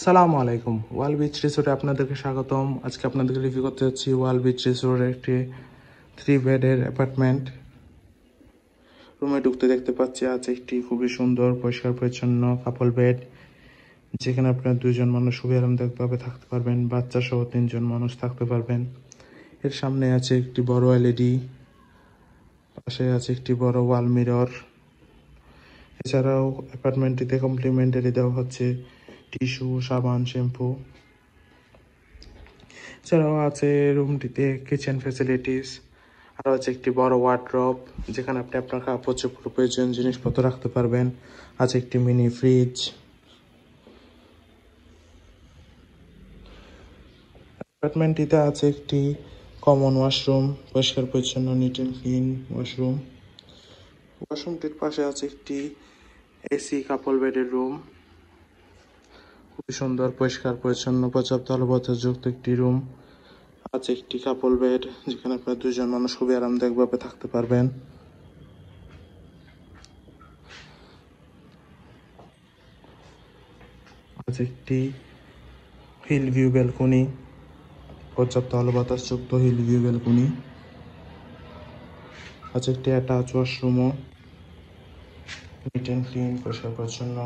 সালামু আলাইকুম। ওয়াল বিচ রিসোর্টে আপনাদেরকে স্বাগতম। আজকে আপনাদেরকে রিভিউ করতে যাচ্ছি ওয়াল বিচ রিসোর্টের একটি 3 বেডের অ্যাপার্টমেন্ট। রুমে ঢুকতে দেখতে পাচ্ছি আছে একটি খুবই সুন্দর পরিষ্কার পরিচ্ছন্ন কাপল বেড, যেখানে আপনার 2 জন মানুষ খুবই আরামদায়কভাবে থাকতে পারবেন। বাচ্চা সহ 3 জন মানুষ থাকতে পারবেন। এর সামনে আছে একটি বড় এলইডি, পাশে আছে একটি বড় ওয়াল মিরর। এছাড়াও অ্যাপার্টমেন্টটিতে কমপ্লিমেন্টারি দেওয়া হচ্ছে টিস্যু, সাবান, শ্যাম্পু। এছাড়াও আছে রুমটিতে কিচেন ফ্যাসিলিটিস, আরও আছে একটি বড় ওয়ার্ড্রপ, যেখানে আপনি আপনার কাপড় চোপড় প্রয়োজনীয় জিনিসপত্র রাখতে পারবেন। আছে একটি মিনি ফ্রিজ। অ্যাপার্টমেন্টটিতে আছে একটি কমন ওয়াশরুম, পরিষ্কার পরিচ্ছন্ন নিট অ্যান্ড ক্লিন ওয়াশরুম। ওয়াশরুমটির পাশে আছে একটি এসি কাপল বেডের রুম। খুবই সুন্দর পরিষ্কার পরিচ্ছন্ন পর্যাপ্ত আলোবাতাসযুক্ত একটি রুম। আছে একটি কাপল বেড, যেখানে আপনার 2 জন মানুষ খুবই আরামদায়কভাবে থাকতে পারবেন। আছে একটি হিল ভিউ ব্যালকনি, পর্যাপ্ত আলো বাতাসযুক্ত হিল ভিউ ব্যালকনি। আছে একটি অ্যাটাচ ওয়াশরুমও, নিট অ্যান্ড ক্লিন পরিষ্কার পরিচ্ছন্ন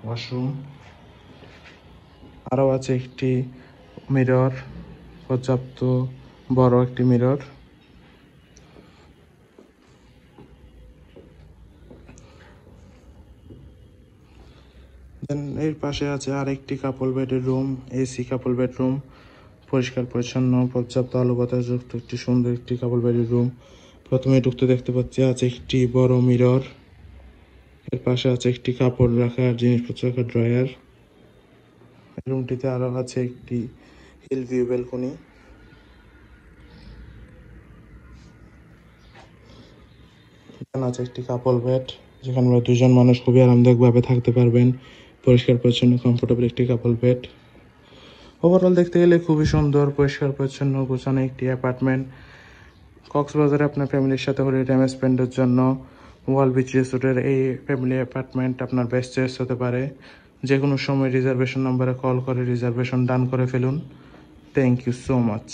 ওয়াশরুম। আরও আছে একটি মিরর, পর্যাপ্ত বড় একটি মিরর। দেন এর পাশে আছে আরেকটি কাপল বেডের রুম, এসি কাপল বেডরুম, পরিষ্কার পরিচ্ছন্ন পর্যাপ্ত আলো বাতাসযুক্ত একটি সুন্দর একটি কাপল বেডের রুম। প্রথমে ঢুকতে দেখতে পাচ্ছি আছে একটি বড় মিরর। এর পাশে আছে একটি কাপড় রাখার জিনিসপত্র রাখার ড্রয়ার। রুমটিতে আরও আছে একটি হিল ভিউ ব্যালকনি। এখানে আছে একটি কাপল বেড, যেখানে আমরা 2 জন মানুষ খুবই আরামদায়কভাবে থাকতে পারবেন। পরিষ্কার পরিচ্ছন্ন কমফোর্টেবল একটি কাপল বেড। ওভারঅল দেখতে গেলে খুবই সুন্দর পরিষ্কার পরিচ্ছন্ন গোছানো একটি অ্যাপার্টমেন্ট। কক্সবাজারে আপনার ফ্যামিলির সাথে হলিডে টাইম স্পেন্ডের জন্য ওয়াল বিচ রিসোর্টের এই ফ্যামিলি অ্যাপার্টমেন্ট আপনার বেস্ট চয়েস হতে পারে। যে কোনো সময় রিজার্ভেশন নম্বরে কল করে রিজার্ভেশন ডান করে ফেলুন। Thank you so much.